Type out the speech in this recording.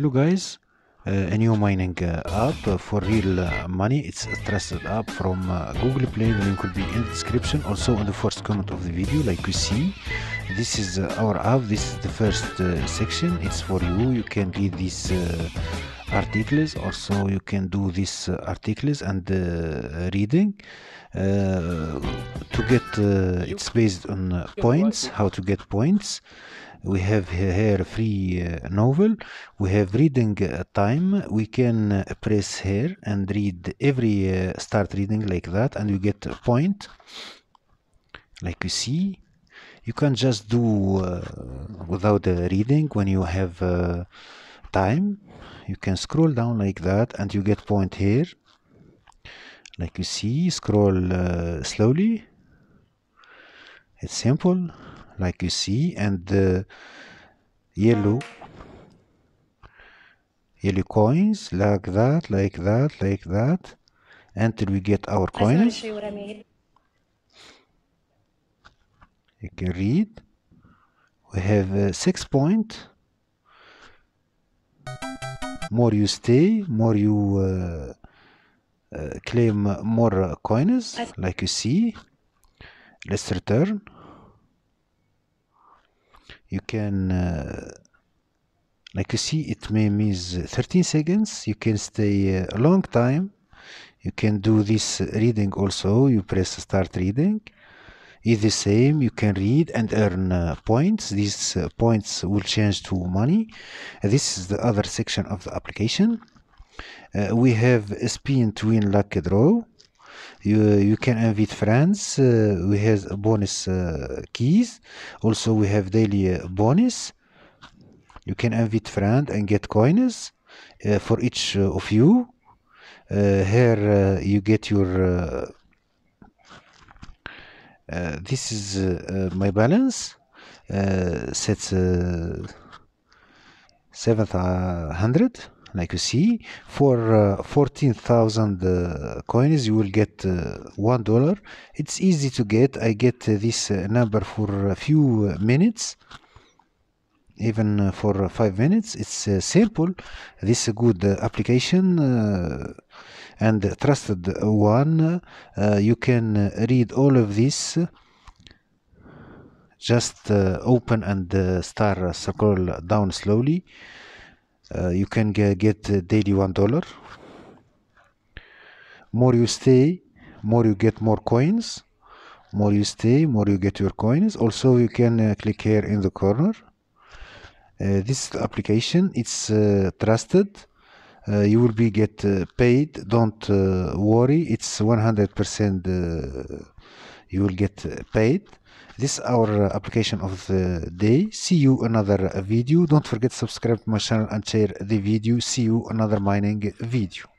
Hello guys, a new mining app for real money. It's a trusted app from Google Play. The link will be in the description, also on the first comment of the video. Like you see, this is our app. This is the first section. It's for you. You can read these articles. Also you can do these articles and reading to get it's based on points, how to get points. We have here a free novel. We have reading time. We can press here and read every start reading like that, and you get a point. Like you see, you can just do without reading. When you have time, you can scroll down like that and you get point here. Like you see, scroll slowly. It's simple, like you see, and yellow coins like that, like that, until we get our coins. You can read. We have 6 points. More you stay, more you claim more coins, like you see. Let's return. You can like you see, it means 13 seconds. You can stay a long time. You can do this reading also. You press start reading. It's the same. You can read and earn points. These points will change to money. This is the other section of the application. We have a spin to win luck draw. You can invite friends. We have bonus keys. Also we have daily bonus. You can invite friend and get coins for each of you. Here you get your this is my balance set 700. Like you see, for 14,000 coins you will get $1. It's easy to get. I get this number for a few minutes, even for 5 minutes. It's simple. This is a good application and trusted one. You can read all of this. Just open and start scroll down slowly. You can get daily $1. More you stay, more you get more coins. More you stay, more you get your coins. Also you can click here in the corner. This application, it's trusted. You will be get paid. Don't worry, it's 100% you will get paid. This is our application of the day. See you another video. Don't forget to subscribe to my channel and share the video. See you another mining video.